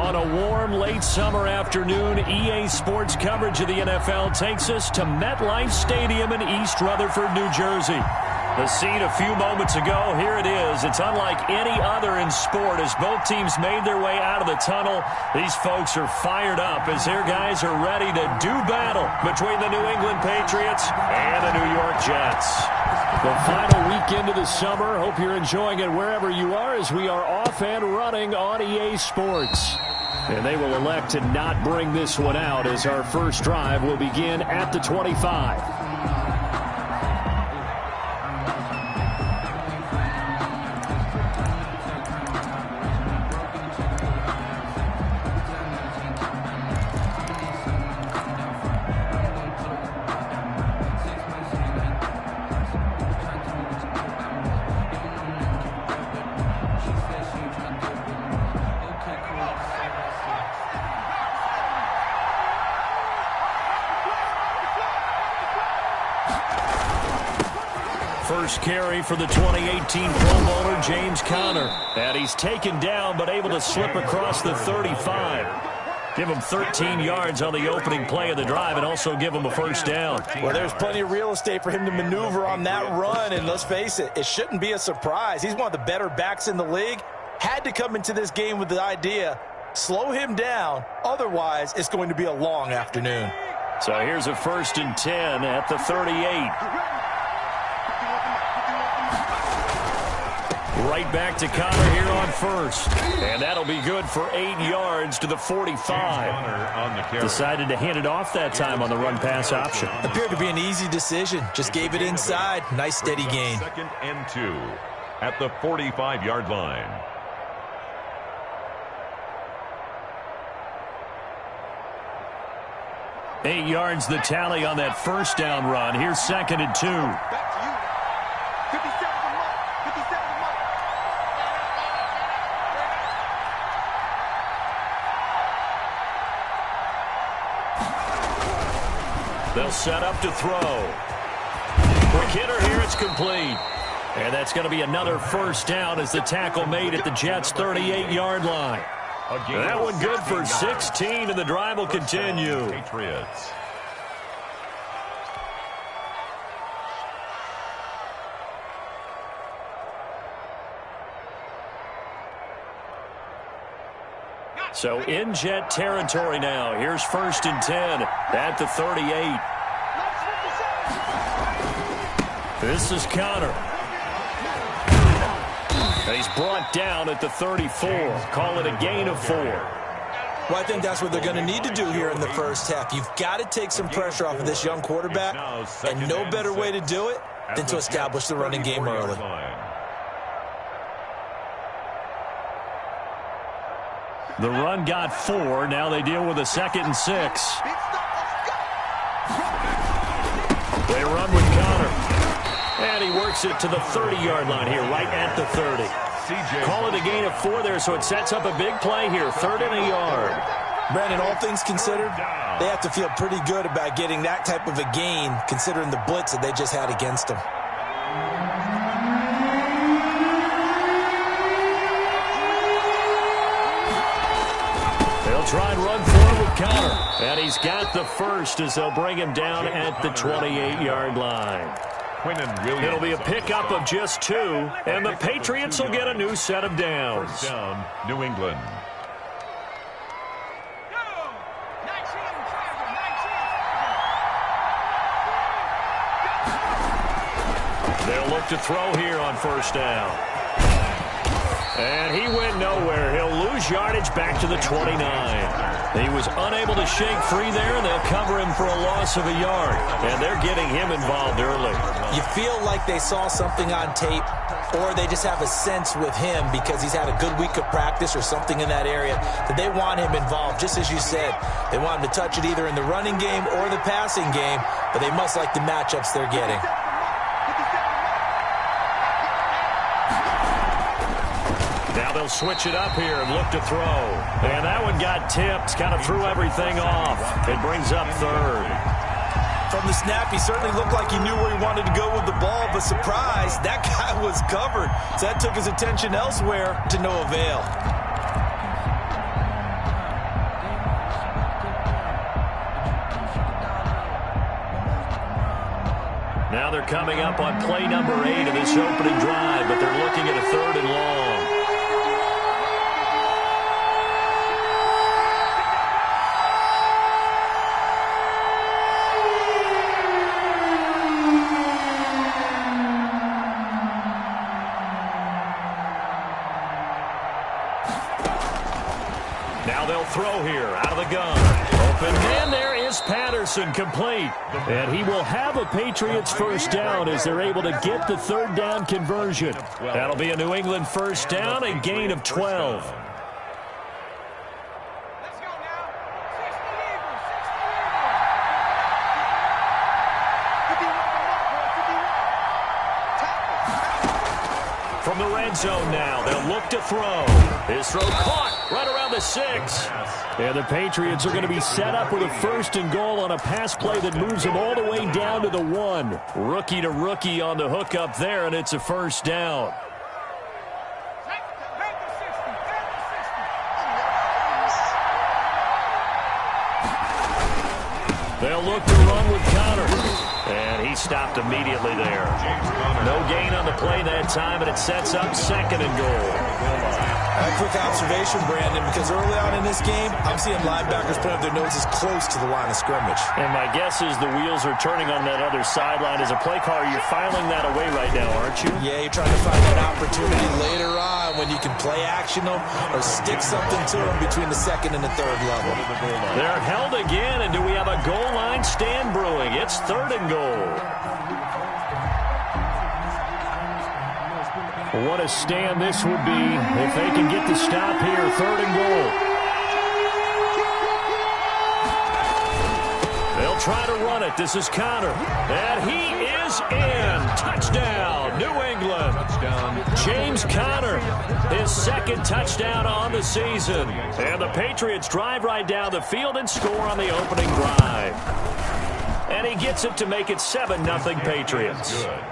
On a warm, late summer afternoon, EA Sports coverage of the NFL takes us to MetLife Stadium in East Rutherford, New Jersey. The scene a few moments ago, here it is. It's unlike any other in sport as both teams made their way out of the tunnel. These folks are fired up as their guys are ready to do battle between the New England Patriots and the New York Jets. The final weekend of the summer. Hope you're enjoying it wherever you are as we are off and running on EA Sports. And they will elect to not bring this one out as our first drive will begin at the 25. First carry for the 2018 Pro Bowler, James Conner. And he's taken down but able to slip across the 35. Give him 13 yards on the opening play of the drive and also give him a first down. Well, there's plenty of real estate for him to maneuver on that run. And let's face it, it shouldn't be a surprise. He's one of the better backs in the league. Had to come into this game with the idea, slow him down. Otherwise, it's going to be a long afternoon. So here's a 1st and 10 at the 38. Right back to Conner here on first. And that'll be good for 8 yards to the 45. Decided to hand it off that time on the run-pass option. Appeared to be an easy decision. Just gave it inside. Nice steady gain. 2nd and 2 at the 45-yard line. Eight yards the tally on that first down run. Here's 2nd and 2. They'll set up to throw. Quick hitter here, it's complete. And that's going to be another first down as the tackle made at the Jets' 38-yard line. That one good for 16, and the drive will continue. Patriots. So in Jet territory now. Here's 1st and 10 at the 38. This is Conner. And he's brought down at the 34. Call it a gain of 4. Well, I think that's what they're going to need to do here in the first half. You've got to take some pressure off of this young quarterback, and no better way to do it than to establish the running game early. The run got 4. Now they deal with a 2nd and 6. They run with Conner. And he works it to the 30-yard line here, right at the 30. Call it a gain of 4 there, so it sets up a big play here. 3rd and a yard. Brandon, all things considered, they have to feel pretty good about getting that type of a gain, considering the blitz that they just had against them. Try and run forward with Conner. And he's got the first as they'll bring him down at the 28-yard line. It'll be a pickup of just 2, and the Patriots will get a new set of downs. First down, New England. They'll look to throw here on 1st down. And he went nowhere. He'll lose yardage back to the 29. He was unable to shake free there, and they'll cover him for a loss of a yard. And they're getting him involved early. You feel like they saw something on tape, or they just have a sense with him because he's had a good week of practice or something in that area that they want him involved. Just as you said, they want him to touch it either in the running game or the passing game, but they must like the matchups they're getting. Now they'll switch it up here and look to throw. And that one got tipped, kind of threw everything off. It brings up 3rd. From the snap, he certainly looked like he knew where he wanted to go with the ball, but surprise, that guy was covered. So that took his attention elsewhere to no avail. Now they're coming up on play number 8 of this opening drive, but they're looking at a 3rd and long. Now they'll throw here out of the gun. Open, and there is Patterson, complete. And he will have a Patriots first down as they're able to get the 3rd down conversion. That'll be a New England first down, a gain of 12. From the red zone now, they'll look to throw. His throw caught right around the 6. And the Patriots are going to be set up with a 1st and goal on a pass play that moves them all the way down to the 1. Rookie to rookie on the hook up there, and it's a first down. They'll look to run with Connor. And he stopped immediately there. No gain on the play that time, and it sets up 2nd and goal. A quick observation, Brandon, because early on in this game, I'm seeing linebackers putting up their noses close to the line of scrimmage. And my guess is the wheels are turning on that other sideline. As a play caller, you're filing that away right now, aren't you? Yeah, you're trying to find that opportunity later on when you can play action them or stick something to them between the 2nd and the 3rd level. They're held again, and do we have a goal line stand brewing? It's 3rd and goal. What a stand this would be if they can get the stop here. 3rd and goal. They'll try to run it. This is Connor. And he is in. Touchdown, New England. James Conner, his 2nd touchdown on the season. And the Patriots drive right down the field and score on the opening drive. And he gets it to make it 7-0 Patriots. Good.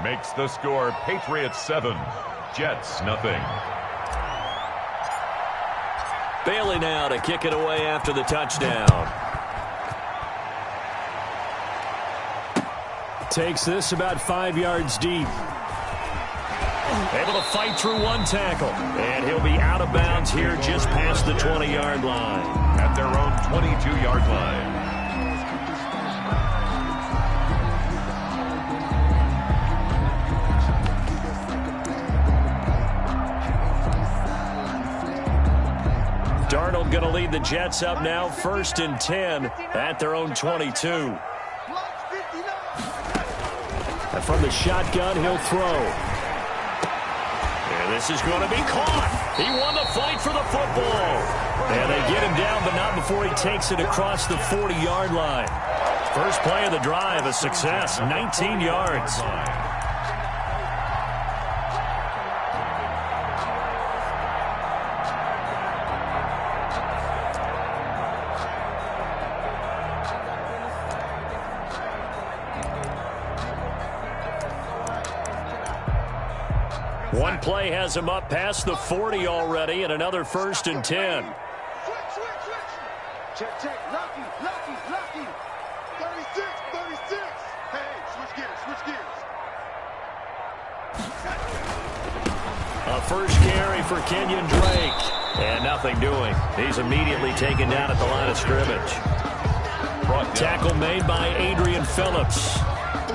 Makes the score Patriots 7, Jets 0. Bailey now to kick it away after the touchdown. Takes this about 5 yards deep. Able to fight through one tackle. And he'll be out of bounds here just past the 20-yard line. At their own 22-yard line. Darnold going to lead the Jets up now, 1st and 10 at their own 22. And from the shotgun, he'll throw. And this is going to be caught. He won the fight for the football. And they get him down, but not before he takes it across the 40-yard line. First play of the drive, a success, 19 yards. One play has him up past the 40 already, and another 1st and 10. Check, check. Lucky. 36. Hey, switch gears. A first carry for Kenyon Drake. And nothing doing. He's immediately taken down at the line of scrimmage. Tackle made by Adrian Phillips.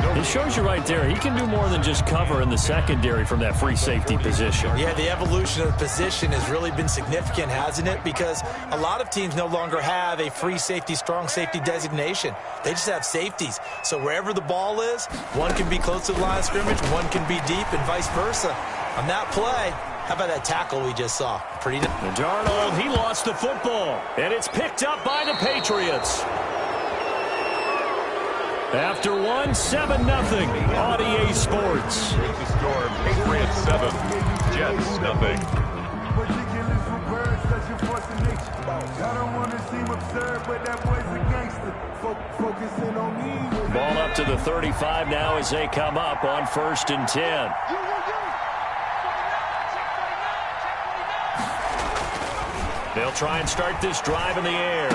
It shows you right there, he can do more than just cover in the secondary from that free safety position. Yeah, the evolution of the position has really been significant, hasn't it? Because a lot of teams no longer have a free safety, strong safety designation. They just have safeties. So wherever the ball is, one can be close to the line of scrimmage, one can be deep, and vice versa. On that play, how about that tackle we just saw? Pretty nice. Darnold, he lost the football, and it's picked up by the Patriots. After 7-0 on EA Sports. Here's the score, Patriots 7, Jets 0. Ball up to the 35 now as they come up on 1st and 10. They'll try and start this drive in the air.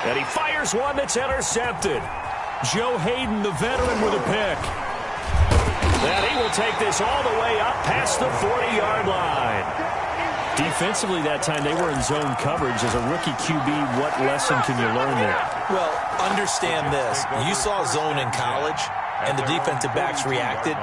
And he fires one that's intercepted. Joe Hayden, the veteran, with a pick. And he will take this all the way up past the 40-yard line. Defensively that time, they were in zone coverage. As a rookie QB, what lesson can you learn there? Well, understand this. You saw zone in college, and the defensive backs reacted,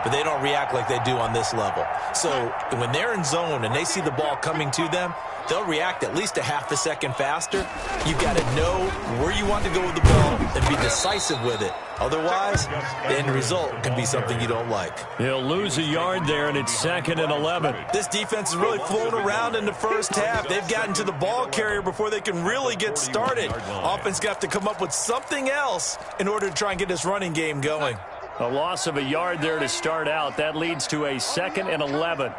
but they don't react like they do on this level. So when they're in zone and they see the ball coming to them, they'll react at least a half a second faster. You've got to know where you want to go with the ball and be decisive with it. Otherwise, the end result can be something you don't like. He'll lose a yard there, and it's 2nd and 11. This defense is really flown around in the first half. They've gotten to the ball carrier before they can really get started. Offense got to come up with something else in order to try and get this running game going. A loss of a yard there to start out. That leads to a 2nd and 11.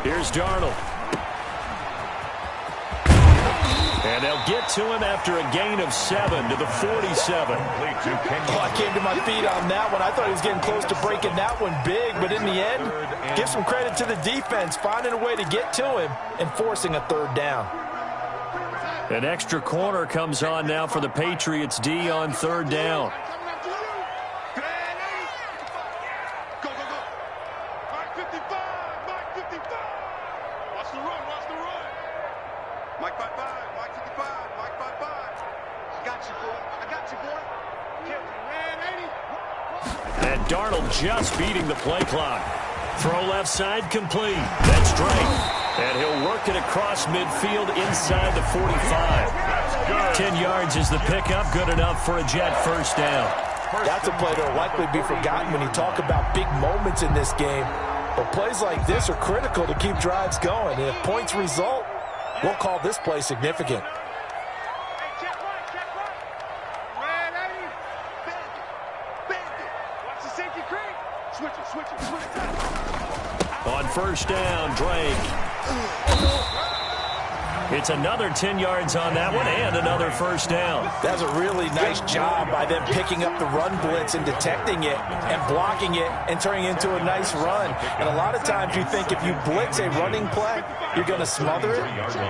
Here's Darnold. And they'll get to him after a gain of 7 to the 47. I came to my feet on that one. I thought he was getting close to breaking that one big, but in the end, give some credit to the defense, finding a way to get to him and forcing a third down. An extra corner comes on now for the Patriots D on 3rd down. And Darnold just beating the play clock. Throw left side complete. That's Drake. And he'll work it across midfield inside the 45. 10 yards is the pickup. Good enough for a Jet first down. That's a play that will likely be forgotten when you talk about big moments in this game. But plays like this are critical to keep drives going. And if points result, we'll call this play significant. On first down, Drake. It's another 10 yards on that one and another first down. That's a really nice job by them picking up the run blitz and detecting it and blocking it and turning it into a nice run. And a lot of times you think if you blitz a running play, you're going to smother it.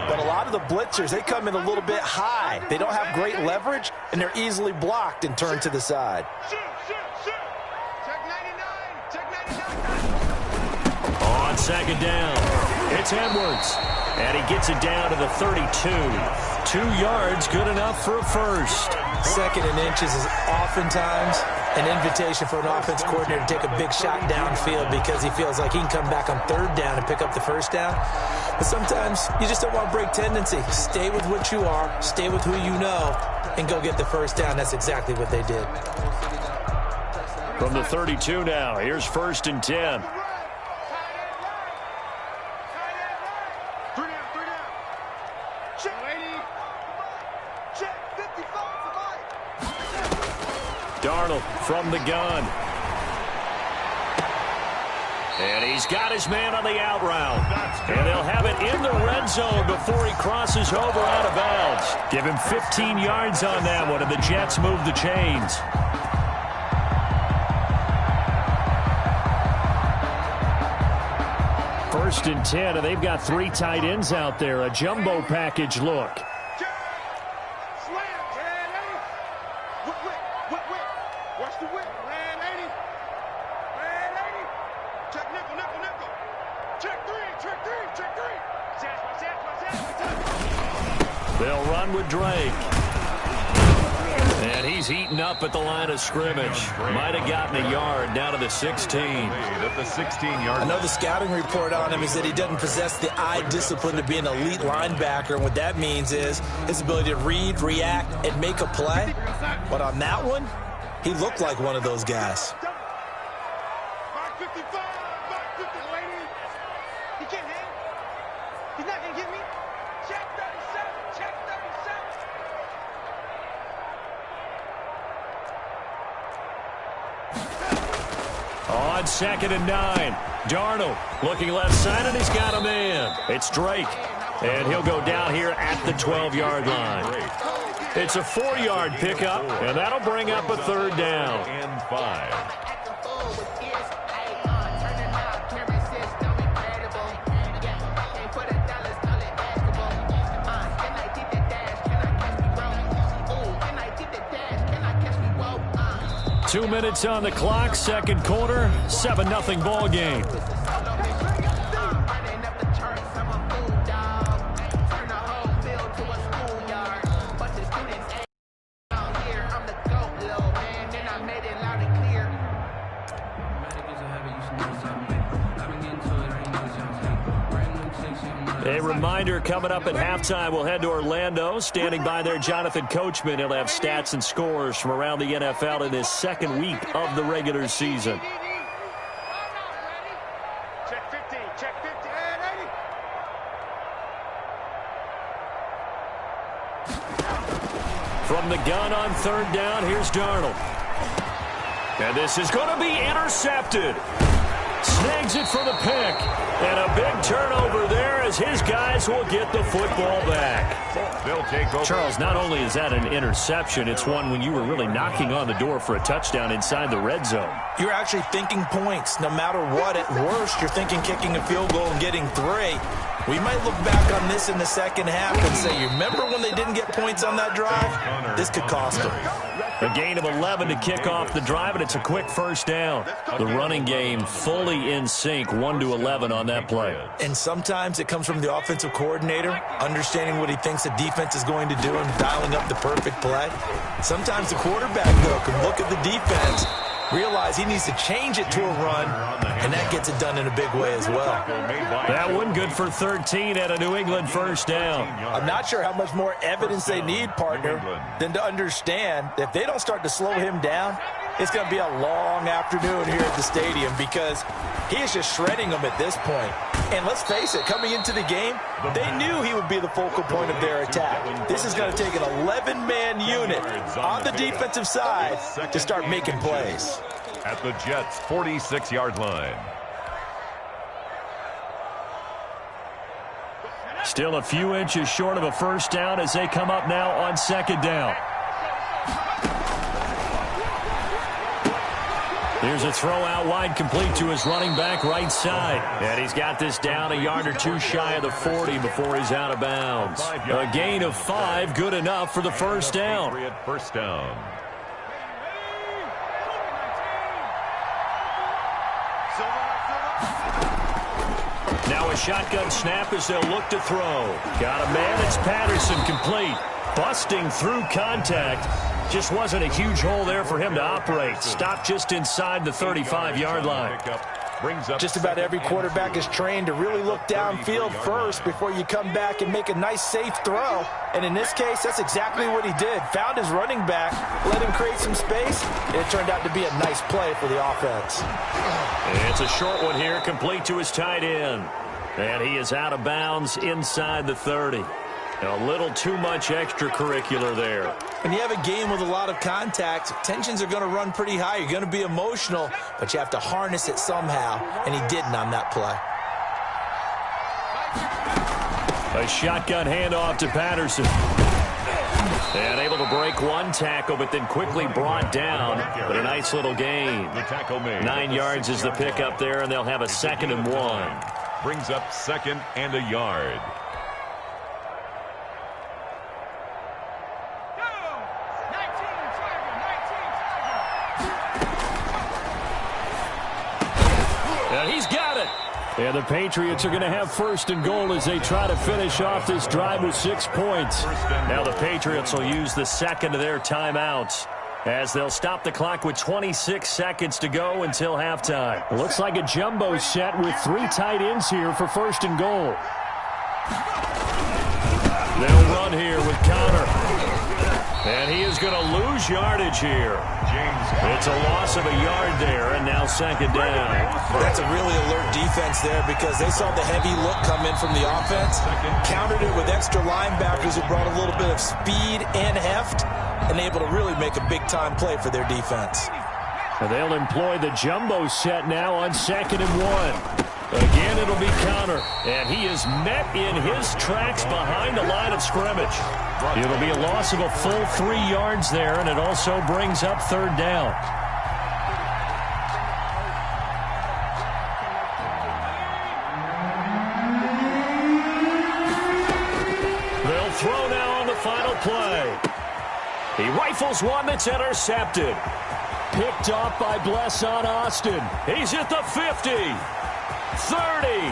But a lot of the blitzers, they come in a little bit high. They don't have great leverage, and they're easily blocked and turned to the side. On 2nd down, it's Edwards. And he gets it down to the 32. 2 yards, good enough for a first. 2nd and inches is oftentimes an invitation for an offense coordinator to take a big shot downfield because he feels like he can come back on 3rd down and pick up the first down. But sometimes you just don't want to break tendency. Stay with what you are, stay with who you know, and go get the first down. That's exactly what they did. From the 32 now, here's 1st and 10. Darnold from the gun. And he's got his man on the out route. And they'll have it in the red zone before he crosses over out of bounds. Give him 15 yards on that one, and the Jets move the chains. First and 10, and they've got 3 tight ends out there. A jumbo package look. They'll run with Drake. And he's eaten up at the line of scrimmage. Might have gotten a yard down to the 16. At the 16-yard. I know the scouting report on him is that he doesn't possess the eye discipline to be an elite linebacker. And what that means is his ability to read, react, and make a play. But on that one, he looked like one of those guys. On 2nd and 9, Darnold looking left side, and he's got a man. It's Drake, and he'll go down here at the 12-yard line. It's a 4-yard pickup, and that'll bring up a 3rd down. And 5. Two minutes on the clock, second quarter, 7-0 ball game. A reminder, coming up at halftime, we'll head to Orlando. Standing by there, Jonathan Coachman. He'll have stats and scores from around the NFL in his second week of the regular season. Check 50, check 50, and 80. From the gun on third down, here's Darnold. And this is going to be intercepted. Snags it for the pick. And a big turnover there as his guys will get the football back. They'll take over. Charles, not only is that an interception, it's one when you were really knocking on the door for a touchdown inside the red zone. You're actually thinking points. No matter what, at worst, you're thinking kicking a field goal and getting 3. We might look back on this in the second half and say, you remember when they didn't get points on that drive? This could cost them. A gain of 11 to kick off the drive, and it's a quick first down. The running game fully in sync, 1 to 11 on that play. And sometimes it comes from the offensive coordinator, understanding what he thinks the defense is going to do and dialing up the perfect play. Sometimes the quarterback, though, can look at the defense, realize he needs to change it to a run, and that gets it done in a big way as well. That one good for 13 at a New England first down. I'm not sure how much more evidence they need, partner, than to understand that if they don't start to slow him down, it's going to be a long afternoon here at the stadium because he is just shredding them at this point. And let's face it, coming into the game, they knew he would be the focal point of their attack. This is going to take an 11-man unit on the defensive side to start making plays. At the Jets' 46-yard line. Still a few inches short of a first down as they come up now on second down. Here's a throw out wide, complete to his running back right side. And he's got this down a yard or two shy of the 40 before he's out of bounds. A gain of 5, good enough for the first down. First down. Now a shotgun snap as they'll look to throw. Got a man, it's Patterson, complete. Busting through contact. Just wasn't a huge hole there for him to operate. Stopped just inside the 35-yard line. Just about every quarterback is trained to really look downfield first before you come back and make a nice, safe throw. And in this case, that's exactly what he did. Found his running back, let him create some space, and it turned out to be a nice play for the offense. And it's a short one here, complete to his tight end. And he is out of bounds inside the 30. A little too much extracurricular there. When you have a game with a lot of contact, tensions are going to run pretty high. You're going to be emotional, but you have to harness it somehow, and he didn't on that play. A shotgun handoff to Patterson. And able to break one tackle, but then quickly brought down. But a nice little gain. 9 yards is the pickup there, and they'll have a 2nd and 1. Brings up 2nd and a yard. And he's got it. And the Patriots are going to have 1st and goal as they try to finish off this drive with 6 points. Now the Patriots will use the 2nd of their timeouts as they'll stop the clock with 26 seconds to go until halftime. It looks like a jumbo set with 3 tight ends here for 1st and goal. They'll run here with Connor. And he is going to lose yardage here. It's a loss of a yard there, and now 2nd down. That's a really alert defense there because they saw the heavy look come in from the offense, countered it with extra linebackers who brought a little bit of speed and heft, and able to really make a big-time play for their defense. And they'll employ the jumbo set now on 2nd and 1. Again, it'll be Connor, and he is met in his tracks behind the line of scrimmage. It'll be a loss of a full 3 yards there, and it also brings up 3rd down. play. He rifles one that's intercepted. Picked off by Blesson Austin. He's at the 50, 30,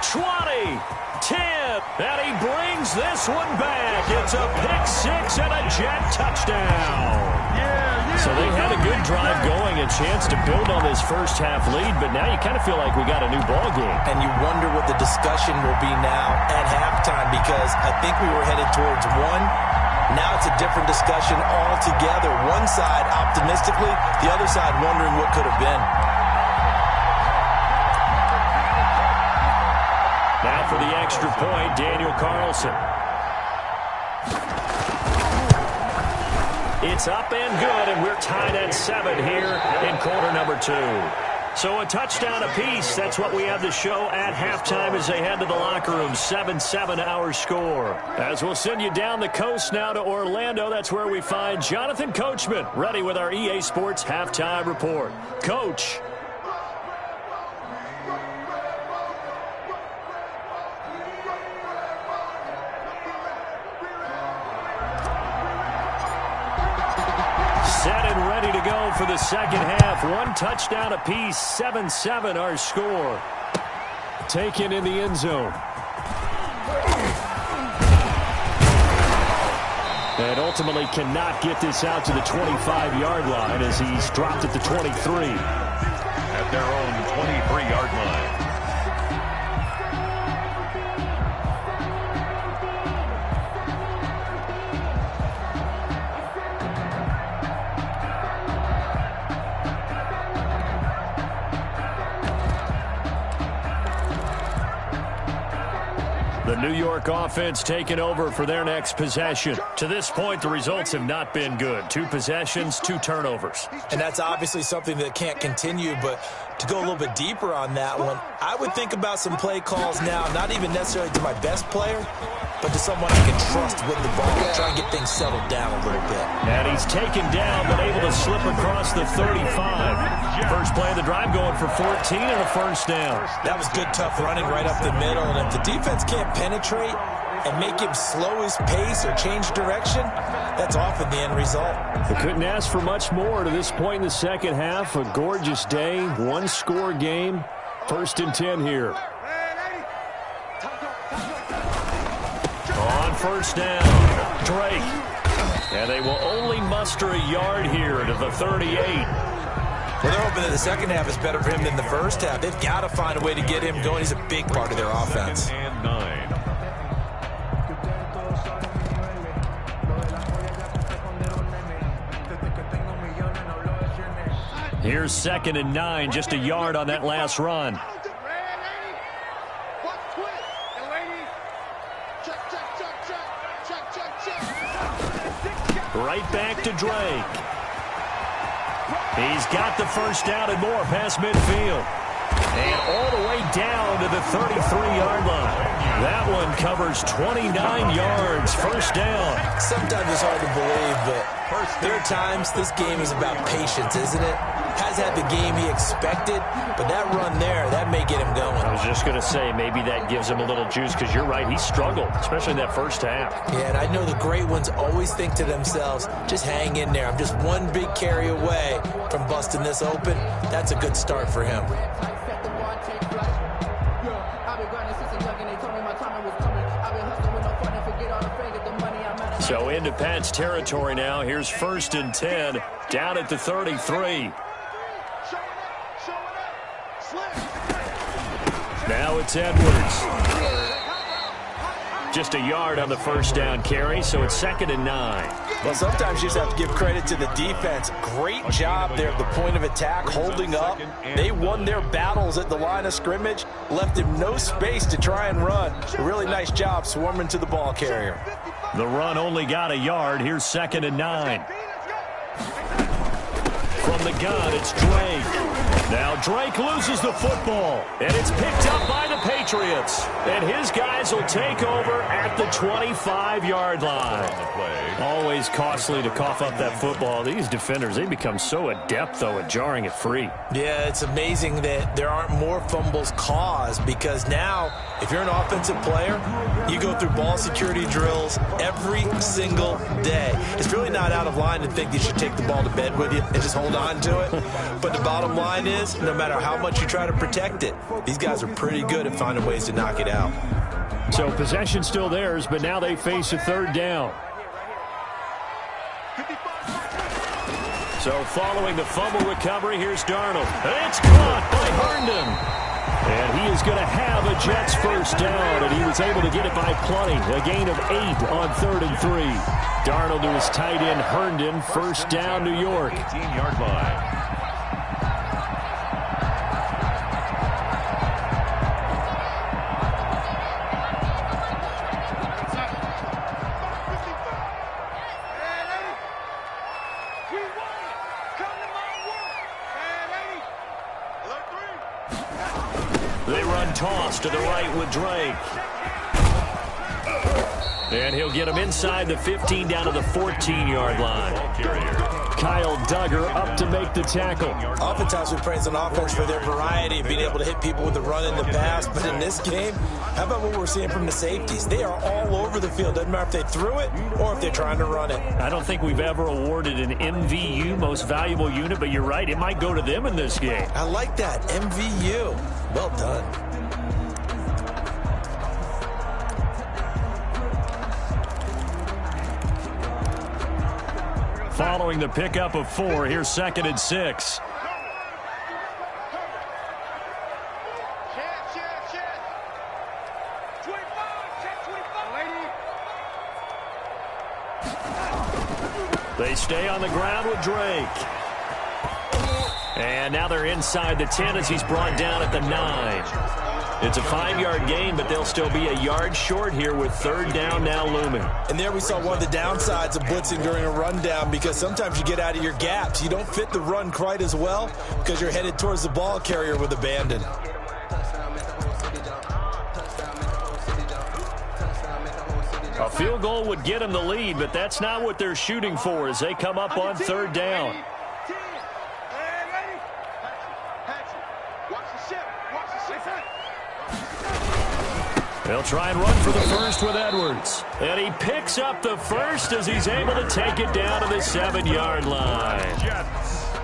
20, 10, and he brings this one back. It's a pick-6 and a Jet touchdown. So they had a good drive going, a chance to build on this first-half lead, but now you kind of feel like we got a new ball game. And you wonder what the discussion will be now at halftime, because I think we were headed towards one. Now it's a different discussion altogether. One side optimistically, the other side wondering what could have been. Now for the extra point, Daniel Carlson. It's up and good, and we're tied at 7 here in quarter number 2. So a touchdown apiece. That's what we have to show at halftime as they head to the locker room. 7-7 our score. As we'll send you down the coast now to Orlando, that's where we find Jonathan Coachman ready with our EA Sports halftime report. Coach. Set and ready to go for the second half. One touchdown apiece, 7-7 our score. Taken in the end zone. And ultimately cannot get this out to the 25-yard line as he's dropped at the 23. At their own 23-yard line. The New York offense taking over for their next possession. To this point, the results have not been good. 2 possessions, 2 turnovers. And that's obviously something that can't continue, but to go a little bit deeper on that one, I would think about some play calls now, not even necessarily to my best player, but to someone I can trust with the ball. Try and get things settled down a little bit. And he's taken down, but able to slip across the 35. First play of the drive going for 14 and a first down. That was good, tough running right up the middle. And if the defense can't penetrate and make him slow his pace or change direction, that's often the end result. They couldn't ask for much more to this point in the second half. A gorgeous day, one-score game. 1st and 10 here. On first down, Drake. And they will only muster a yard here to the 38. Well, they're hoping that the second half is better for him than the first half. They've got to find a way to get him going. He's a big part of their offense. And 9. Here's 2nd and 9, just a yard on that last run. Right back to Drake. He's got the first down and more past midfield. And all the way down to the 33-yard line. That one covers 29 yards, first down. Sometimes it's hard to believe, but there are times this game is about patience, isn't it? Has had the game he expected, but that run there, that may get him going. I was just going to say, maybe that gives him a little juice, because you're right, he struggled, especially in that first half. Yeah, and I know the great ones always think to themselves, just hang in there. I'm just one big carry away from busting this open. That's a good start for him. So into Pat's territory now. Here's 1st and 10, down at the 33. Now it's Edwards. Just a yard on the first down carry, so it's 2nd and 9. Well, sometimes you just have to give credit to the defense. Great job there at the point of attack, holding up. They won their battles at the line of scrimmage, left him no space to try and run. A really nice job swarming to the ball carrier. The run only got a yard. Here's 2nd and 9. From the gun, it's Drake. Now Drake loses the football, and it's picked up by the Patriots. And his guys will take over at the 25-yard line. Always costly to cough up that football. These defenders, they become so adept, though, at jarring it free. Yeah, it's amazing that there aren't more fumbles caused, because now, if you're an offensive player, you go through ball security drills every single day. It's really not out of line to think you should take the ball to bed with you and just hold on to it. But the bottom line is, no matter how much you try to protect it, these guys are pretty good at finding ways to knock it out. So possession still theirs, but now they face a third down. So following the fumble recovery, here's Darnold. It's caught by Herndon. And he is going to have a Jets first down, and he was able to get it by plenty. A gain of 8 on 3rd and 3. Darnold to his tight end Herndon, first down New York. 18-yard line. They run toss to the right with Drake. And he'll get him inside the 15 down to the 14-yard line. Kyle Duggar up to make the tackle. Oftentimes we praise an offense for their variety of being able to hit people with the run in the pass. But in this game, how about what we're seeing from the safeties? They are all over the field. Doesn't matter if they threw it or if they're trying to run it. I don't think we've ever awarded an MVU, most valuable unit, but you're right, it might go to them in this game. I like that, MVU. Well done. Following the pickup of 4, here's 2nd and 6. They stay on the ground with Drake. And now they're inside the 10 as he's brought down at the 9. It's a 5-yard gain, but they'll still be a yard short here with 3rd down now looming. And there we saw one of the downsides of blitzing during a rundown, because sometimes you get out of your gaps. You don't fit the run quite as well because you're headed towards the ball carrier with abandon. A field goal would get them the lead, but that's not what they're shooting for as they come up on 3rd down. They'll try and run for the first with Edwards. And he picks up the first as he's able to take it down to the 7-yard line.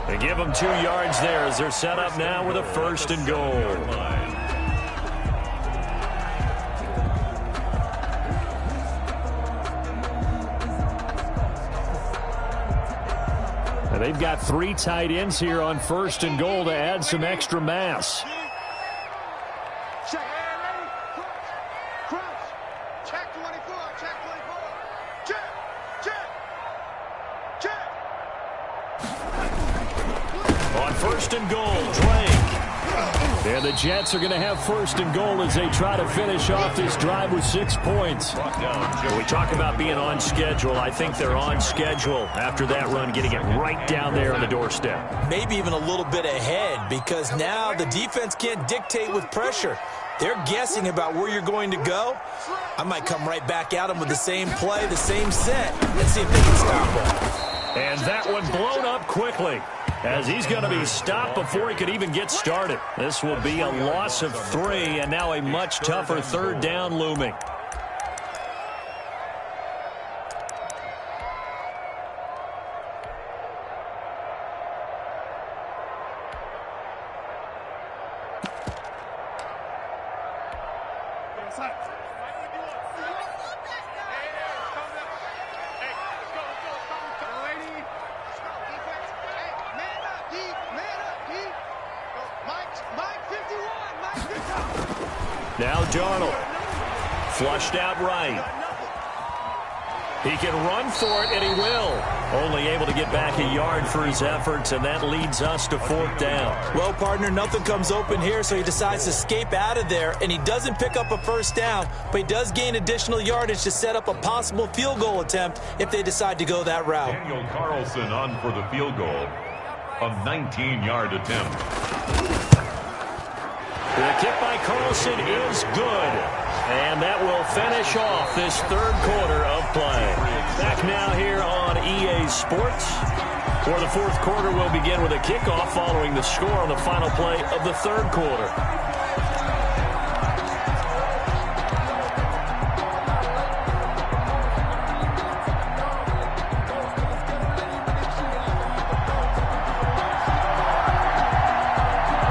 They give them 2 yards there as they're set up now with a 1st and goal. And they've got 3 tight ends here on 1st and goal to add some extra mass. And goal, Drake. And the Jets are going to have 1st and goal as they try to finish off this drive with 6 points. When we talk about being on schedule, I think they're on schedule after that run, getting it right down there on the doorstep. Maybe even a little bit ahead, because now the defense can't dictate with pressure. They're guessing about where you're going to go. I might come right back at them with the same play, the same set, and see if they can stop it. And that one blown up quickly, as he's going to be stopped before he could even get started. This will be a loss of 3, and now a much tougher 3rd down looming. Now Darnold, flushed out right. He can run for it, and he will. Only able to get back a yard for his efforts, and that leads us to 4th down. Well, partner, nothing comes open here, so he decides to escape out of there, and he doesn't pick up a 1st down, but he does gain additional yardage to set up a possible field goal attempt if they decide to go that route. Daniel Carlson on for the field goal. a 19-yard attempt. The kick by Carlson is good. And that will finish off this third quarter of play. Back now here on EA Sports. For the fourth quarter, we'll begin with a kickoff following the score on the final play of the third quarter.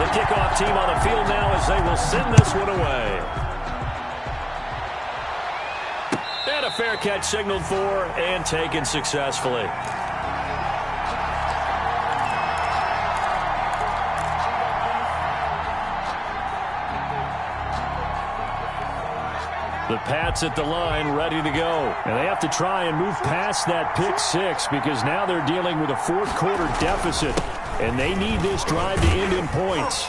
The kickoff team on the field now as they will send this one away. And a fair catch signaled for and taken successfully. The Pats at the line ready to go. And they have to try and move past that pick six because now they're dealing with a fourth quarter deficit. And they need this drive to end in points.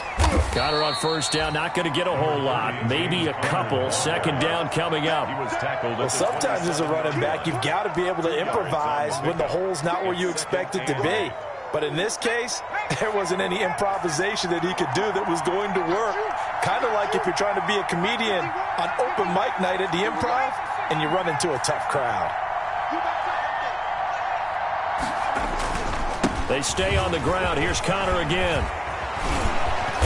Got her on first down, not going to get a whole lot. Maybe a couple. Second down coming up. Well, sometimes as a running back, you've got to be able to improvise when the hole's not where you expect it to be. But in this case, there wasn't any improvisation that he could do that was going to work. Kind of like if you're trying to be a comedian on open mic night at the Improv and you run into a tough crowd. They stay on the ground. Here's Connor again.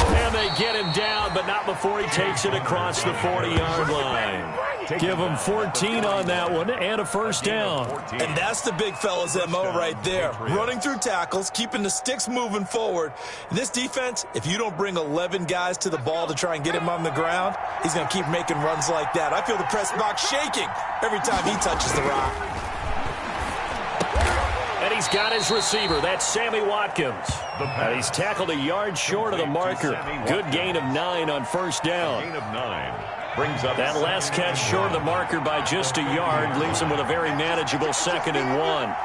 And they get him down, but not before he takes it across the 40-yard line. Give him 14 on that one and a first down. And that's the big fella's MO right there. Running through tackles, keeping the sticks moving forward. In this defense, if you don't bring 11 guys to the ball to try and get him on the ground, he's going to keep making runs like that. I feel the press box shaking every time he touches the rock. And he's got his receiver. That's Sammy Watkins. And he's tackled a yard short of the marker. Good gain of 9 on first down. Gain of 9 brings up that last catch short of the marker by just a yard leaves him with a very manageable 2nd and 1.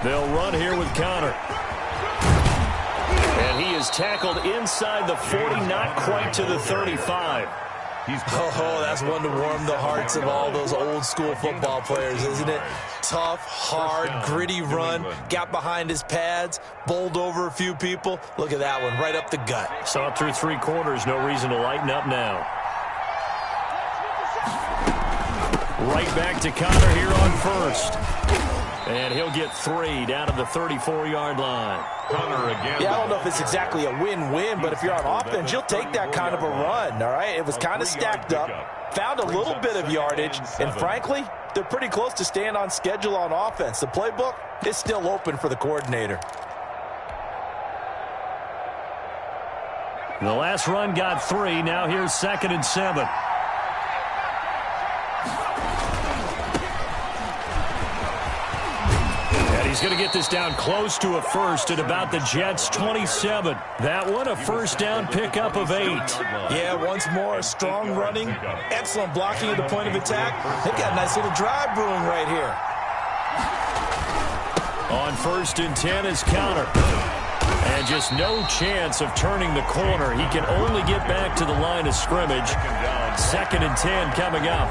They'll run here with Connor. And he is tackled inside the 40, not quite to the 35. Oh, that's one to warm the hearts of all those old school football players, isn't it? Tough, hard, gritty run, got behind his pads, bowled over a few people. Look at that one, right up the gut. Saw it through 3 quarters, no reason to lighten up now. Right back to Connor here on first. And he'll get 3 down to the 34-yard line. Connor again. Yeah, I don't know if it's exactly a win-win, but if you're on offense, you'll take that kind of a run, all right? It was kind of stacked up, found a little bit of yardage, and frankly, they're pretty close to staying on schedule on offense. The playbook is still open for the coordinator. The last run got 3. Now here's 2nd and 7. He's going to get this down close to a first at about the Jets' 27. That one, a first down pickup of 8. Yeah, once more, strong running, excellent blocking at the point of attack. They've got a nice little drive brewing right here. On 1st and 10 is Connor. And just no chance of turning the corner. He can only get back to the line of scrimmage. 2nd and 10 coming up.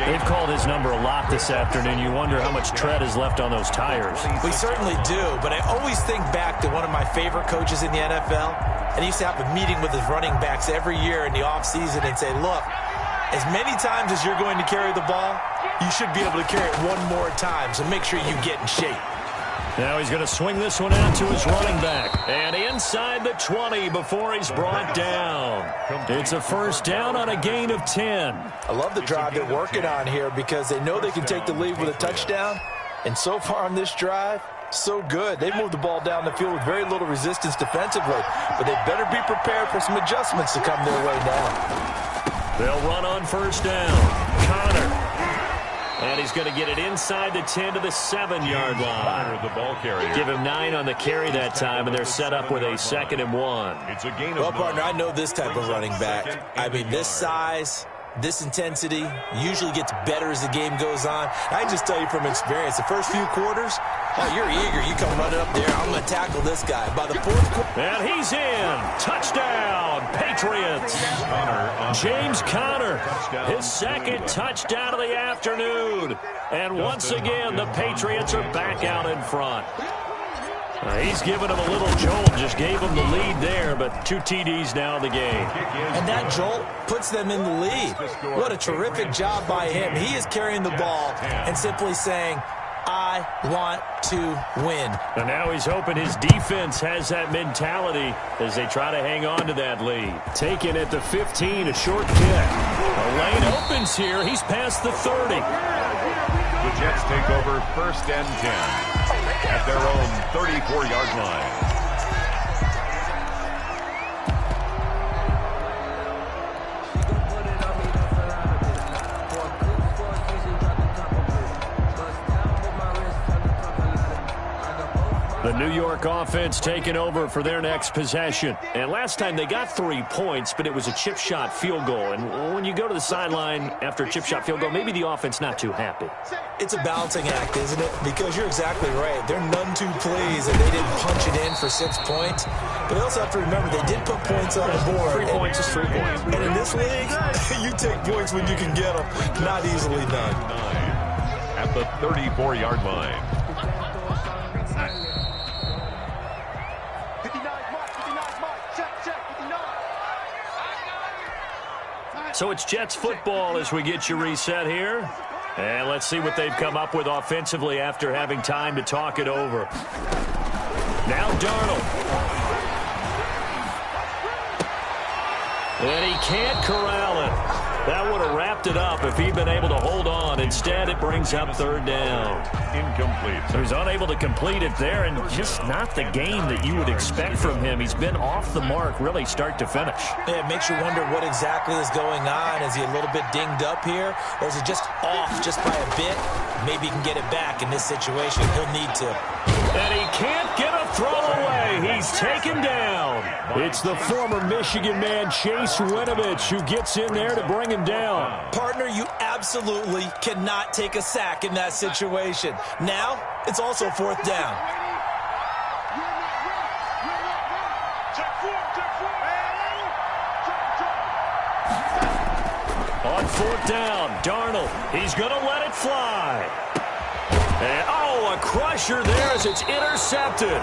They've called his number a lot this afternoon. You wonder how much tread is left on those tires. We certainly do, but I always think back to one of my favorite coaches in the NFL, and he used to have a meeting with his running backs every year in the offseason and say, look, as many times as you're going to carry the ball, you should be able to carry it one more time, so make sure you get in shape. Now he's going to swing this one out to his running back. And inside the 20 before he's brought down. It's a first down on a gain of 10. I love the drive they're working on here because they know they can take the lead with a touchdown. And so far on this drive, so good. They moved the ball down the field with very little resistance defensively. But they better be prepared for some adjustments to come their way now. They'll run on first down. Connor. And he's going to get it inside the 10 to the 7-yard line. The ball carrier. Give him 9 on the carry that time, and they're set up with a 2nd and 1. It's a gain of well, partner, I know this type of running back. I mean, this size, This intensity usually gets better as the game goes on. I can just tell you from experience, the first few quarters, oh, you're eager. You come running up there. I'm going to tackle this guy. By the fourth quarter. And he's in. Touchdown, Patriots. James Conner, his second touchdown of the afternoon. And once again, the Patriots are back out in front. He's given him a little jolt, just gave him the lead there, but 2 TDs now in the game. And that jolt puts them in the lead. What a terrific job by him. He is carrying the ball and simply saying, I want to win. And now he's hoping his defense has that mentality as they try to hang on to that lead. Taken at the 15, a short kick. The lane opens here. He's past the 30. The Jets take over 1st and 10 at their own 34-yard line. The New York offense taking over for their next possession. And last time they got 3 points, but it was a chip shot field goal. And when you go to the sideline after a chip shot field goal, maybe the offense not too happy. It's a balancing act, isn't it? Because you're exactly right. They're none too pleased that they didn't punch it in for 6 points. But they also have to remember they did put points on the board. 3 points is 3 points. And in this league, you take points when you can get them. Not easily done. At the 34-yard line. So it's Jets football as we get you reset here. And let's see what they've come up with offensively after having time to talk it over. Now Darnold. And he can't corral it. That would have wrapped it up if he'd been able to hold on. Instead, it brings up 3rd down. Incomplete. So he's unable to complete it there, and just not the game that you would expect from him. He's been off the mark, really, start to finish. Yeah, it makes you wonder what exactly is going on. Is he a little bit dinged up here, or is it just off just by a bit? Maybe he can get it back in this situation. He'll need to. And he can't get a throw away. He's taken down. It's the former Michigan man, Chase Winovich, who gets in there to bring him down. Partner, you absolutely cannot take a sack in that situation. Now, it's also 4th down. On 4th down, Darnold, he's going to let it fly. And, oh, a crusher there as it's intercepted.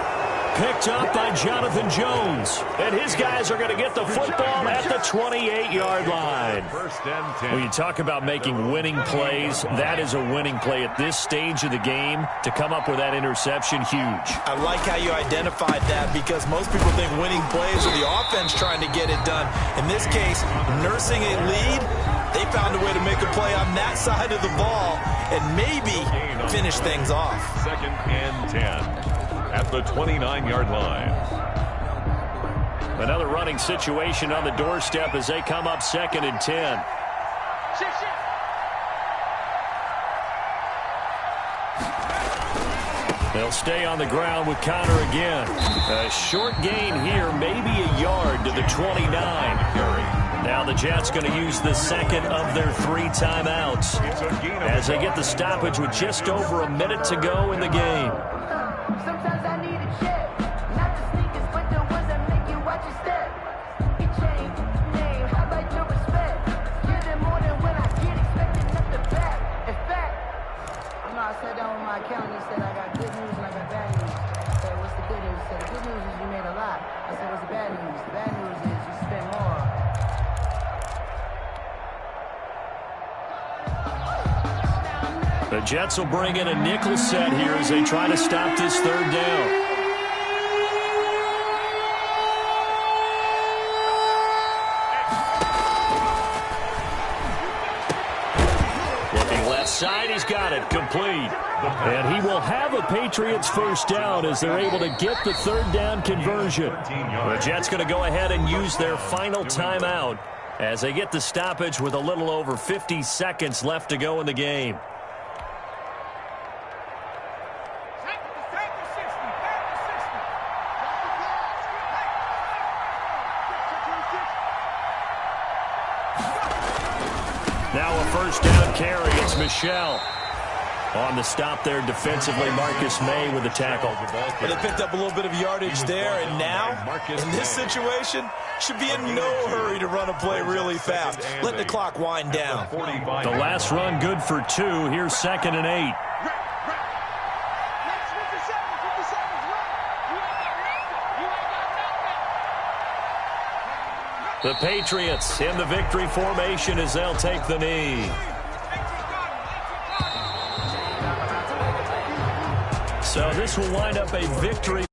Picked up by Jonathan Jones. And his guys are going to get the football at the 28-yard line. 1st and 10. When you talk about making winning plays, that is a winning play at this stage of the game. To come up with that interception, huge. I like how you identified that because most people think winning plays are the offense trying to get it done. In this case, nursing a lead, they found a way to make a play on that side of the ball and maybe finish things off. 2nd and 10 at the 29-yard line. Another running situation on the doorstep as they come up 2nd and 10. They'll stay on the ground with Conner again. A short gain here, maybe a yard to the 29. Now the Jets going to use the 2nd of their 3 timeouts as they get the stoppage with just over a minute to go in the game. Sometimes I need a check, not the sneakers, but the ones that make you watch your step. You change name, how about your respect? Give them more than when I get expected nothing back. In fact, I sat down with my accountant and said I got good news and I got bad news. I said, what's the good news? He said, the good news is you made a lot. I said, what's the bad news? The bad news is you spent more. The Jets will bring in a nickel set here as they try to stop this 3rd down. Looking left side, he's got it, complete. And he will have a Patriots 1st down as they're able to get the 3rd down conversion. The Jets going to go ahead and use their final timeout as they get the stoppage with a little over 50 seconds left to go in the game. first down carry. It's Michelle. On the stop there defensively, Marcus May with the tackle. Well, they picked up a little bit of yardage there, and now, in this situation, should be in no hurry to run a play really fast. Let the clock wind down. The last run good for 2. Here's 2nd and 8. The Patriots in the victory formation as they'll take the knee. So this will wind up a victory